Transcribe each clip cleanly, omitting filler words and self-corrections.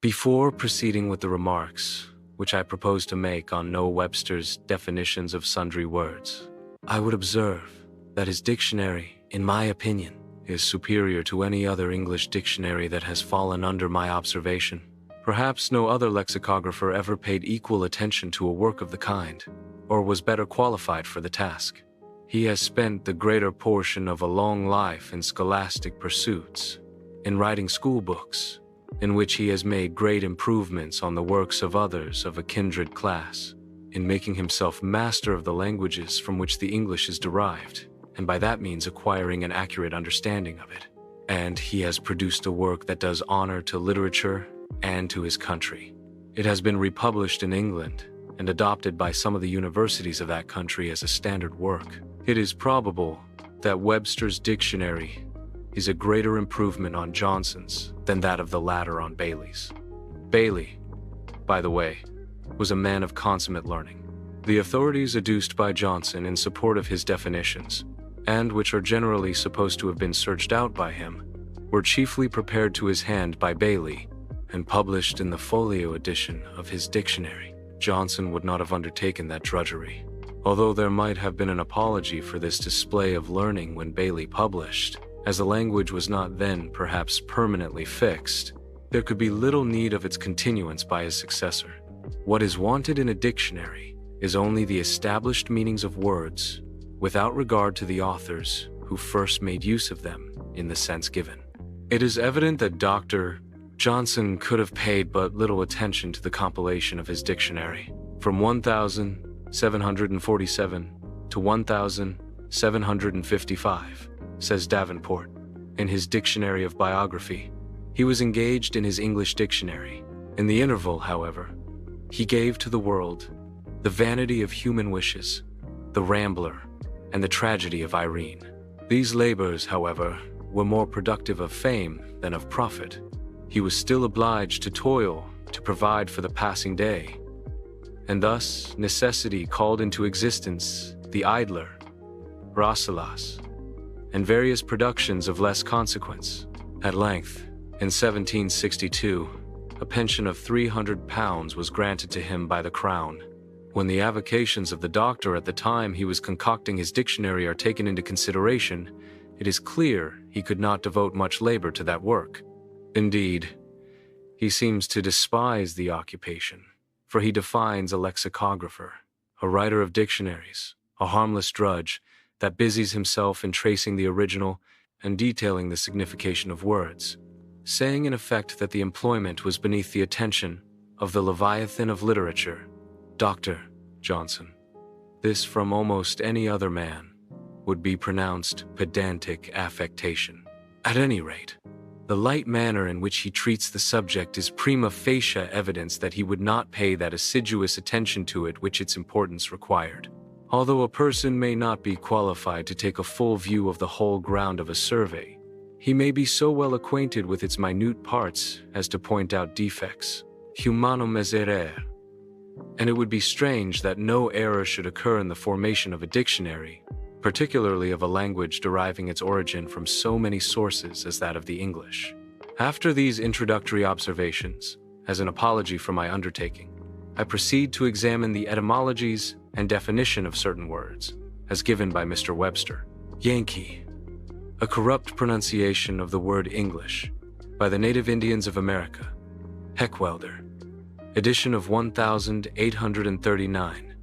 Before proceeding with the remarks, which I propose to make on Webster's definitions of sundry words, I would observe that his dictionary, in my opinion, is superior to any other English dictionary that has fallen under my observation. Perhaps no other lexicographer ever paid equal attention to a work of the kind, or was better qualified for the task. He has spent the greater portion of a long life in scholastic pursuits, in writing school books, in which he has made great improvements on the works of others of a kindred class, in making himself master of the languages from which the English is derived, and by that means acquiring an accurate understanding of it. And he has produced a work that does honor to literature and to his country. It has been republished in England and adopted by some of the universities of that country as a standard work. It is probable that Webster's dictionary is a greater improvement on Johnson's than that of the latter on Bailey's. Bailey, by the way, was a man of consummate learning. The authorities adduced by Johnson in support of his definitions, and which are generally supposed to have been searched out by him, were chiefly prepared to his hand by Bailey and published in the folio edition of his dictionary. Johnson would not have undertaken that drudgery. Although there might have been an apology for this display of learning when Bailey published, as the language was not then perhaps permanently fixed, there could be little need of its continuance by his successor. What is wanted in a dictionary is only the established meanings of words, without regard to the authors who first made use of them in the sense given. It is evident that Dr. Johnson could have paid but little attention to the compilation of his dictionary. From 1747 to 1755, says Davenport, in his Dictionary of Biography, he was engaged in his English dictionary. In the interval, however, he gave to the world The Vanity of Human Wishes, The Rambler, and The Tragedy of Irene. These labors, however, were more productive of fame than of profit. He was still obliged to toil to provide for the passing day, and thus necessity called into existence the Idler, Rasselas, and various productions of less consequence. At length, in 1762, a pension of £300 was granted to him by the Crown. When the avocations of the doctor at the time he was concocting his dictionary are taken into consideration, it is clear he could not devote much labor to that work. Indeed, he seems to despise the occupation, for he defines a lexicographer, a writer of dictionaries, a harmless drudge that busies himself in tracing the original and detailing the signification of words, saying in effect that the employment was beneath the attention of the Leviathan of literature, Dr. Johnson. This, from almost any other man, would be pronounced pedantic affectation. At any rate, the light manner in which he treats the subject is prima facie evidence that he would not pay that assiduous attention to it which its importance required. Although a person may not be qualified to take a full view of the whole ground of a survey, he may be so well acquainted with its minute parts as to point out defects. Humanum est errare. And it would be strange that no error should occur in the formation of a dictionary, particularly of a language deriving its origin from so many sources as that of the English. After these introductory observations, as an apology for my undertaking, I proceed to examine the etymologies and definition of certain words, as given by Mr. Webster. Yankee, a corrupt pronunciation of the word English, by the native Indians of America. Heckwelder, edition of 1839.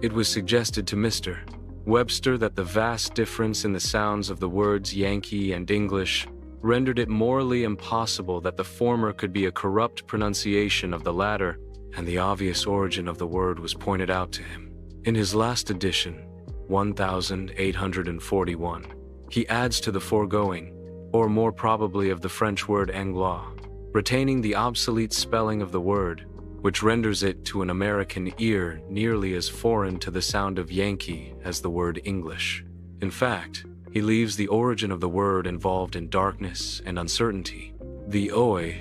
It was suggested to Mr. Webster that the vast difference in the sounds of the words Yankee and English rendered it morally impossible that the former could be a corrupt pronunciation of the latter, and the obvious origin of the word was pointed out to him. In his last edition, 1841, he adds to the foregoing, or more probably of the French word Anglois, retaining the obsolete spelling of the word, which renders it to an American ear nearly as foreign to the sound of Yankee as the word English. In fact, he leaves the origin of the word involved in darkness and uncertainty. The oi,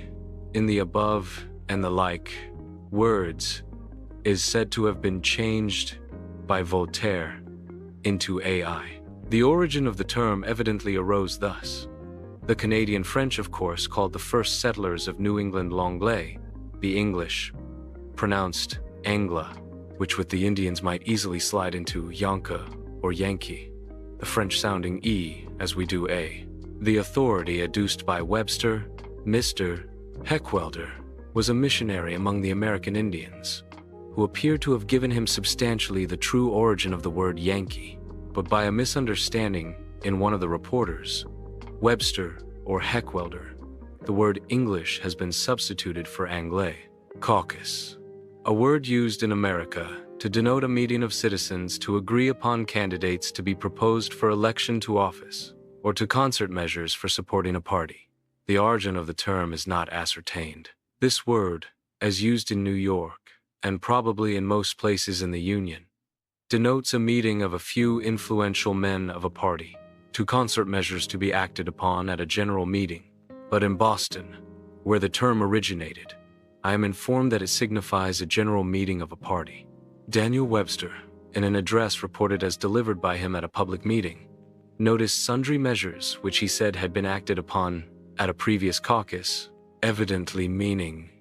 in the above and the like words, is said to have been changed by Voltaire into AI. The origin of the term evidently arose thus. The Canadian French, of course, called the first settlers of New England l'anglais, be English, pronounced Angla, which with the Indians might easily slide into Yanka or Yankee, the French-sounding E as we do A. The authority adduced by Webster, Mr. Heckwelder, was a missionary among the American Indians, who appeared to have given him substantially the true origin of the word Yankee, but by a misunderstanding in one of the reporters, Webster or Heckwelder, the word English has been substituted for Anglais. Caucus, a word used in America to denote a meeting of citizens to agree upon candidates to be proposed for election to office, or to concert measures for supporting a party. The origin of the term is not ascertained. This word, as used in New York, and probably in most places in the Union, denotes a meeting of a few influential men of a party, to concert measures to be acted upon at a general meeting. But in Boston, where the term originated, I am informed that it signifies a general meeting of a party. Daniel Webster, in an address reported as delivered by him at a public meeting, noticed sundry measures which he said had been acted upon at a previous caucus, evidently meaning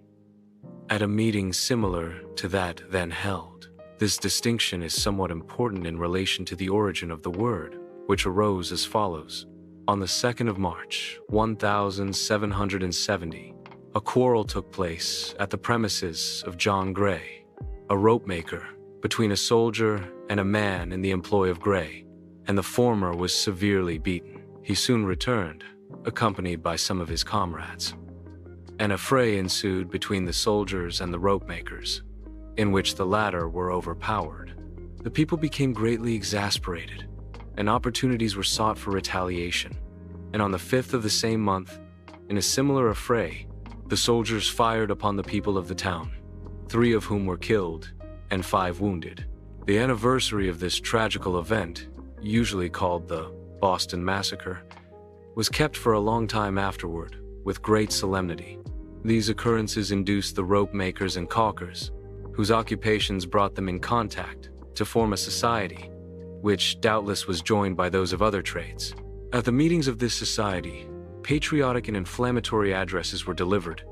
at a meeting similar to that then held. This distinction is somewhat important in relation to the origin of the word, which arose as follows. On the 2nd of March, 1770, a quarrel took place at the premises of John Gray, a rope maker, between a soldier and a man in the employ of Gray, and the former was severely beaten. He soon returned, accompanied by some of his comrades. An affray ensued between the soldiers and the rope makers, in which the latter were overpowered. The people became greatly exasperated, and opportunities were sought for retaliation. And on the 5th of the same month, in a similar affray, the soldiers fired upon the people of the town, 3 of whom were killed and 5 wounded. The anniversary of this tragical event, usually called the Boston Massacre, was kept for a long time afterward, with great solemnity. These occurrences induced the rope makers and caulkers, whose occupations brought them in contact, to form a society, which doubtless was joined by those of other trades. At the meetings of this society, patriotic and inflammatory addresses were delivered,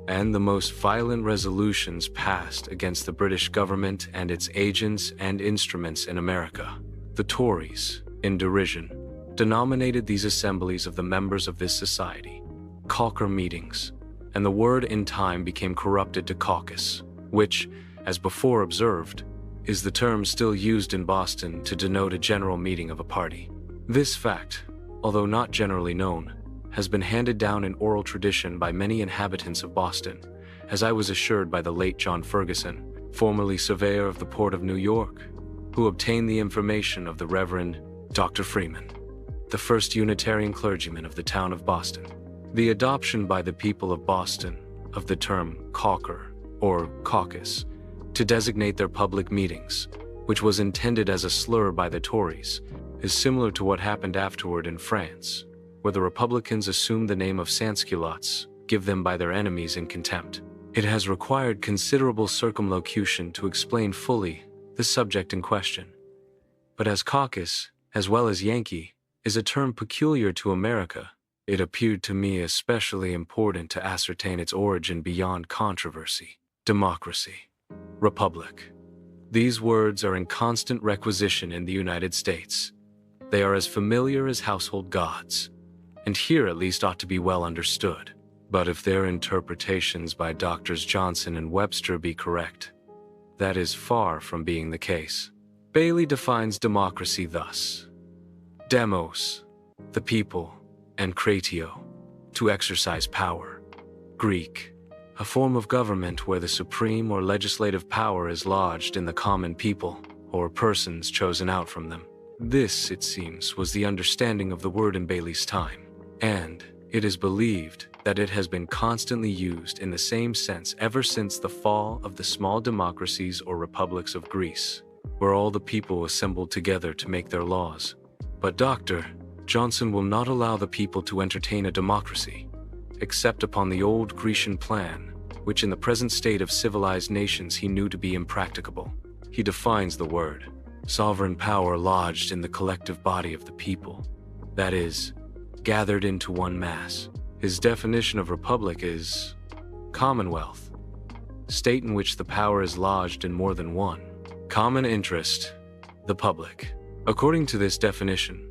and the most violent resolutions passed against the British government and its agents and instruments in America. The Tories, in derision, denominated these assemblies of the members of this society caulker meetings, and the word in time became corrupted to caucus, which, as before observed, is the term still used in Boston to denote a general meeting of a party. This fact, although not generally known, has been handed down in oral tradition by many inhabitants of Boston, as I was assured by the late John Ferguson, formerly surveyor of the port of New York, who obtained the information of the Reverend Dr. Freeman, the first Unitarian clergyman of the town of Boston. The adoption by the people of Boston of the term caulker or caucus to designate their public meetings, which was intended as a slur by the Tories, is similar to what happened afterward in France, where the Republicans assumed the name of Sansculottes, give them by their enemies in contempt. It has required considerable circumlocution to explain fully the subject in question. But as caucus, as well as Yankee, is a term peculiar to America, it appeared to me especially important to ascertain its origin beyond controversy. Democracy. Republic. These words are in constant requisition in the United States. They are as familiar as household gods, and here at least ought to be well understood. But if their interpretations by Drs. Johnson and Webster be correct, that is far from being the case. Bailey defines democracy thus: demos, the people, and kratio, to exercise power. Greek, a form of government where the supreme or legislative power is lodged in the common people, or persons chosen out from them. This, it seems, was the understanding of the word in Bailey's time, and it is believed that it has been constantly used in the same sense ever since the fall of the small democracies or republics of Greece, where all the people assembled together to make their laws. But Dr. Johnson will not allow the people to entertain a democracy, except upon the old Grecian plan, which in the present state of civilized nations he knew to be impracticable. He defines the word: sovereign power lodged in the collective body of the people, that is, gathered into one mass. His definition of republic is commonwealth, state in which the power is lodged in more than one. Common interest, the public. According to this definition,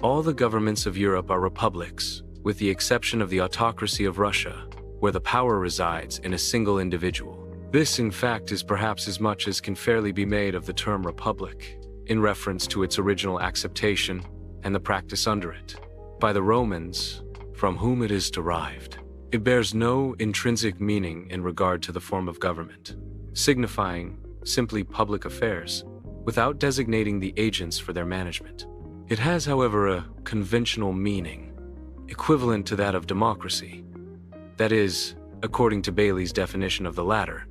all the governments of Europe are republics, with the exception of the autocracy of Russia, where the power resides in a single individual. This, in fact, is perhaps as much as can fairly be made of the term republic, in reference to its original acceptation and the practice under it by the Romans, from whom it is derived. It bears no intrinsic meaning in regard to the form of government, signifying simply public affairs, without designating the agents for their management. It has, however, a conventional meaning, equivalent to that of democracy. That is, according to Bailey's definition of the latter.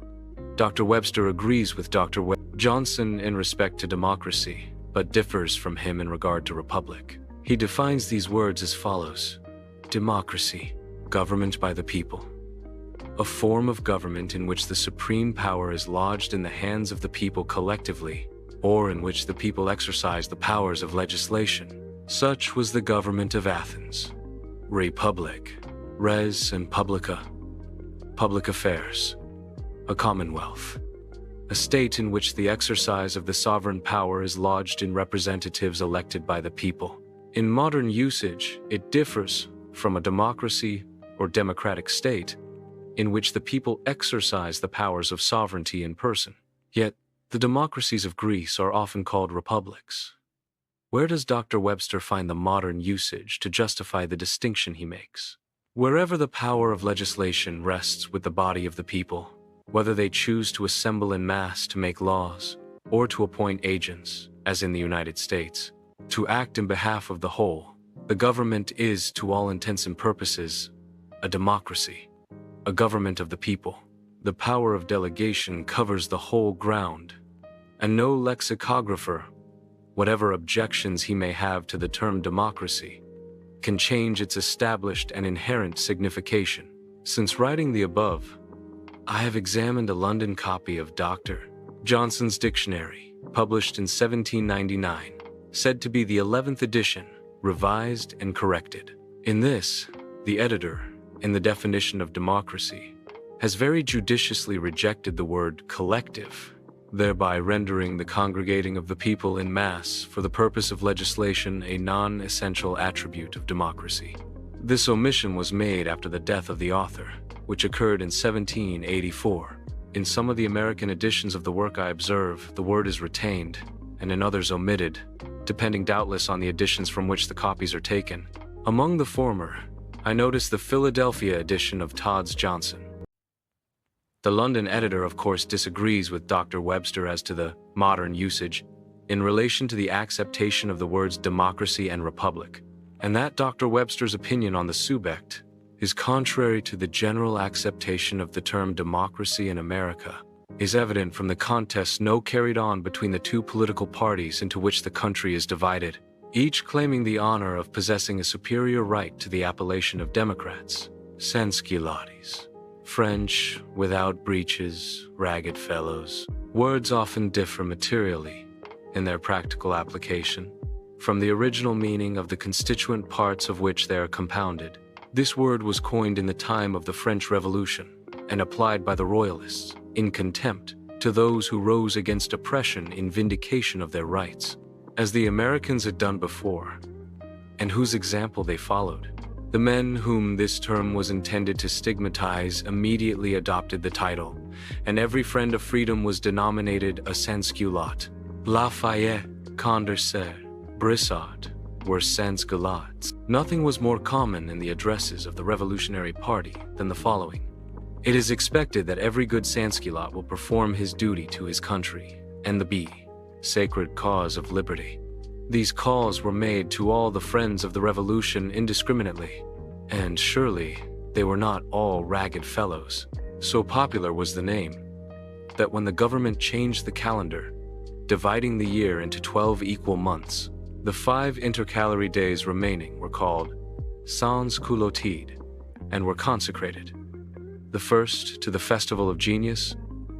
Dr. Webster agrees with Dr. Johnson in respect to democracy, but differs from him in regard to republic. He defines these words as follows: democracy, government by the people. A form of government in which the supreme power is lodged in the hands of the people collectively, or in which the people exercise the powers of legislation. Such was the government of Athens. Republic, res and publica, public affairs. A commonwealth, a state in which the exercise of the sovereign power is lodged in representatives elected by the people. In modern usage, it differs from a democracy or democratic state, in which the people exercise the powers of sovereignty in person. Yet, the democracies of Greece are often called republics. Where does Dr. Webster find the modern usage to justify the distinction he makes? Wherever the power of legislation rests with the body of the people, whether they choose to assemble in mass to make laws, or to appoint agents, as in the United States, to act in behalf of the whole, the government is, to all intents and purposes, a democracy, a government of the people. The power of delegation covers the whole ground, and no lexicographer, whatever objections he may have to the term democracy, can change its established and inherent signification. Since writing the above, I have examined a London copy of Dr. Johnson's dictionary, published in 1799, said to be the 11th edition, revised and corrected. In this, the editor, in the definition of democracy, has very judiciously rejected the word collective, thereby rendering the congregating of the people in mass for the purpose of legislation a non-essential attribute of democracy. This omission was made after the death of the author, which occurred in 1784. In some of the American editions of the work I observe, the word is retained, and in others omitted, depending doubtless on the editions from which the copies are taken. Among the former, I notice the Philadelphia edition of Todd's Johnson. The London editor, of course, disagrees with Dr. Webster as to the modern usage in relation to the acceptation of the words democracy and republic, and that Dr. Webster's opinion on the subject is contrary to the general acceptation of the term democracy in America is evident from the contest now carried on between the two political parties into which the country is divided, each claiming the honor of possessing a superior right to the appellation of Democrats, Sansculottes. French, without breeches, ragged fellows. Words often differ materially, in their practical application, from the original meaning of the constituent parts of which they are compounded. This word was coined in the time of the French Revolution, and applied by the royalists, in contempt, to those who rose against oppression in vindication of their rights, as the Americans had done before, and whose example they followed. The men whom this term was intended to stigmatize immediately adopted the title, and every friend of freedom was denominated a Sansculotte. Lafayette, Condorcet, Brissot were Sansculottes. Nothing was more common in the addresses of the Revolutionary Party than the following: "It is expected that every good Sansculotte will perform his duty to his country and the sacred cause of liberty." These calls were made to all the friends of the Revolution indiscriminately, and surely they were not all ragged fellows. So popular was the name, that when the government changed the calendar, dividing the year into 12 equal months, the 5 intercalary days remaining were called Sansculotte and were consecrated. The first to the festival of genius,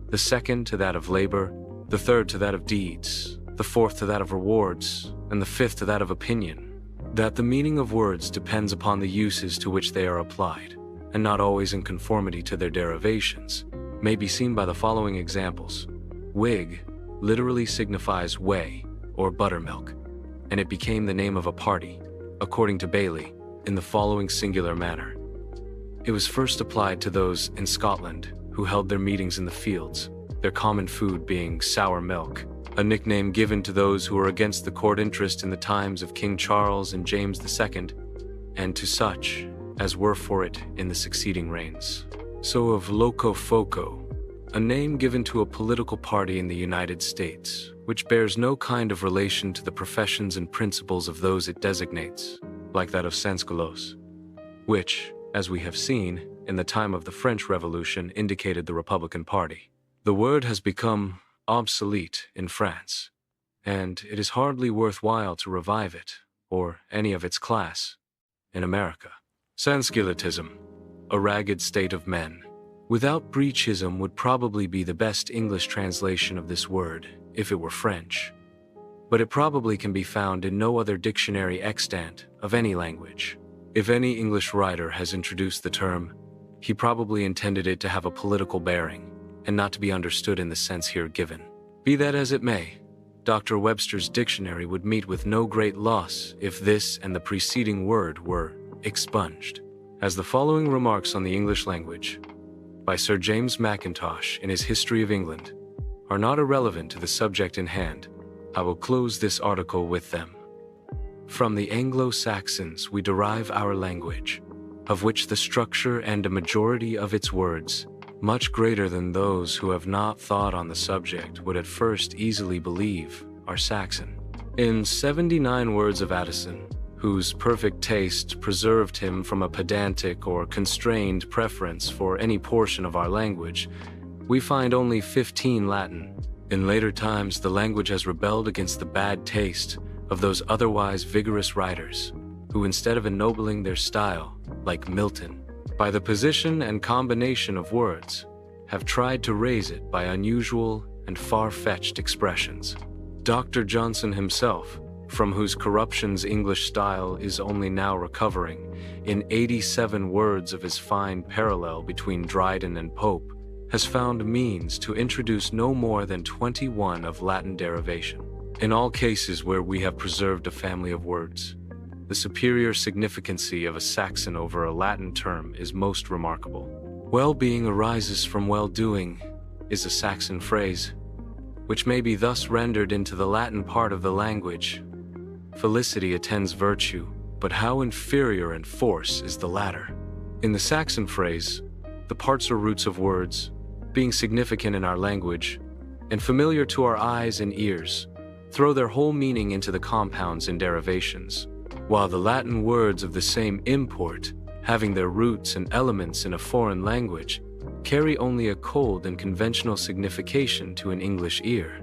the second to that of labor, the third to that of deeds, the fourth to that of rewards, and the fifth to that of opinion. That the meaning of words depends upon the uses to which they are applied, and not always in conformity to their derivations, may be seen by the following examples. Wig literally signifies whey or buttermilk, and it became the name of a party, according to Bailey, in the following singular manner. It was first applied to those in Scotland who held their meetings in the fields, their common food being sour milk, a nickname given to those who were against the court interest in the times of King Charles and James II, and to such as were for it in the succeeding reigns. So of locofoco, a name given to a political party in the United States, which bears no kind of relation to the professions and principles of those it designates, like that of Sansculotte, which, as we have seen, in the time of the French Revolution indicated the Republican Party. The word has become obsolete in France, and it is hardly worthwhile to revive it, or any of its class, in America. Sansculottism, a ragged state of men. Without breechism would probably be the best English translation of this word, if it were French. But it probably can be found in no other dictionary extant of any language. If any English writer has introduced the term, he probably intended it to have a political bearing, and not to be understood in the sense here given. Be that as it may, Dr. Webster's dictionary would meet with no great loss if this and the preceding word were expunged, as the following remarks on the English language, by Sir James Mackintosh in his History of England, are not irrelevant to the subject in hand. I will close this article with them. From the Anglo-Saxons we derive our language, of which the structure and a majority of its words, much greater than those who have not thought on the subject would at first easily believe, are Saxon. In 79 words of Addison, whose perfect taste preserved him from a pedantic or constrained preference for any portion of our language, we find only 15 Latin. In later times, the language has rebelled against the bad taste of those otherwise vigorous writers, who instead of ennobling their style, like Milton, by the position and combination of words, have tried to raise it by unusual and far-fetched expressions. Dr. Johnson himself, from whose corruptions English style is only now recovering, in 87 words of his fine parallel between Dryden and Pope, has found means to introduce no more than 21 of Latin derivation. In all cases where we have preserved a family of words, the superior significancy of a Saxon over a Latin term is most remarkable. Well-being arises from well-doing is a Saxon phrase, which may be thus rendered into the Latin part of the language. Felicity attends virtue, but how inferior in force is the latter. In the Saxon phrase, the parts or roots of words, being significant in our language, and familiar to our eyes and ears, throw their whole meaning into the compounds and derivations, while the Latin words of the same import, having their roots and elements in a foreign language, carry only a cold and conventional signification to an English ear.